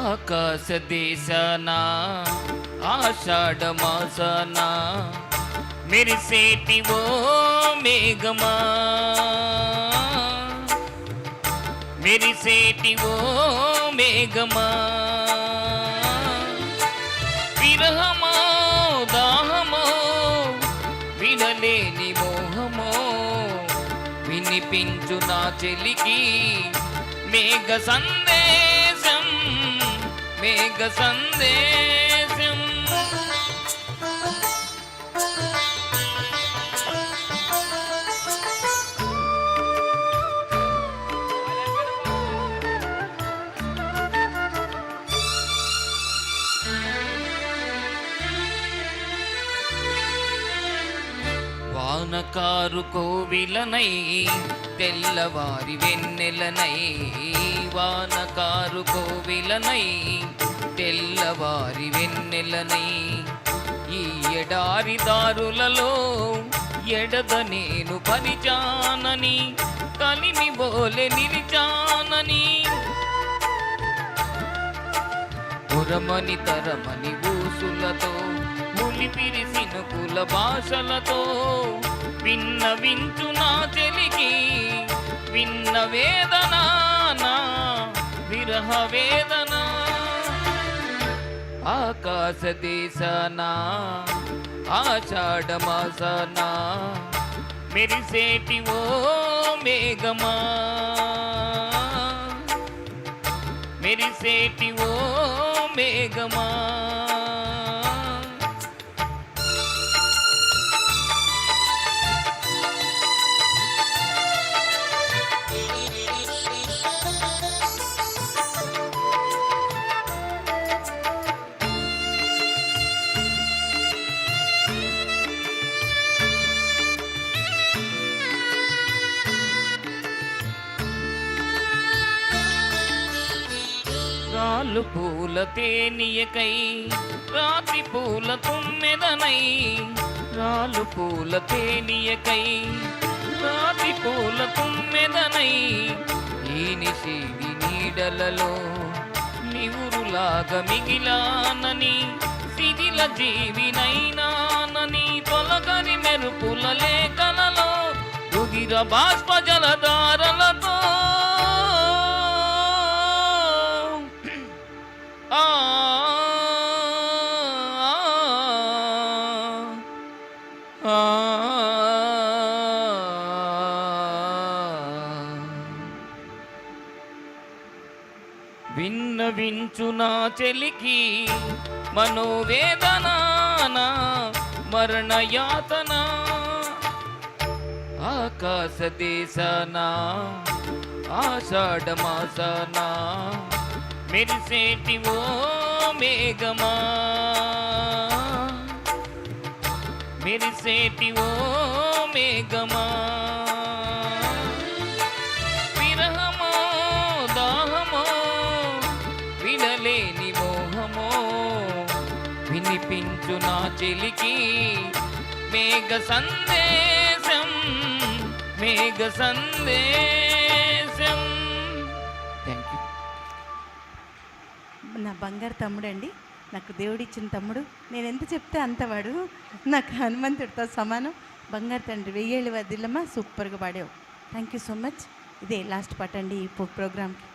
ఆకాశ దేశాన ఆషాఢ మాసాన మెరిసేటి ఓ మేఘమా, మెరిసేటి ఓ మేఘమా, విరహమో దాహమో వినలేని మోహమో వినిపించు నా చెలికి మేఘ సందేశం, మేఘ సందేశం. వానకారు కోవిలనై తెల్లవారి వెన్నెలనై, వానకారు కోవిలనై తెల్లవారి వెన్నెలనై, ఈ ఎడారి దారులలో ఎడద నేను పరిచానని కలిమి బోలె నిలిచానని, పురమని తరమని ఊసులతో ములిపిరిసిన కుల భాషలతో విన్నవించు నా చెలికి విన్న వేదన, నా విరహ వేదన. ఆకాశ దేశాన ఆషాఢ మాసాన మెరిసేటి ఓ మేఘమా, మెరిసేటి ఓ మేఘమా. రాలు పూల తేనియకై రాతి పూల తుమ్మెదనై, రాలు పూల తేనియకై రాతి పూల తుమ్మెదనై, ఈనిశీడి నీడలలో నివురులాగా మిగిలానని శిథిల జీవినైనానని, తొలగని మెరుపుల లేఖలలో రుగిర బాష్ప జలధారలతో విన్నవించు నా చెలికి మనోవేదన, మరణయాతన. ఆకాశ దేశాన ఆషాఢ మాసాన మెరిసేటి ఓ మేఘమా, మెరిసేటి ఓ మేఘమా, విరహమో దాహమో వినలేని మోహమో వినిపించు నా చెలికి మేఘ సందేశం, మేఘ సందేశం. Thank you. నా బంగారు తమ్ముడు అండి, నాకు దేవుడిచ్చిన తమ్ముడు. నేను ఎంత చెప్తే అంతవాడు, నాకు హనుమంతుడితో సమానం. బంగారు తండ్రి, 1000 వర్ధిల్లమ్మా, సూపర్గా పాడావు. Thank you so much. ఇదే లాస్ట్ పాట అండి ఈ ప్రోగ్రామ్కి.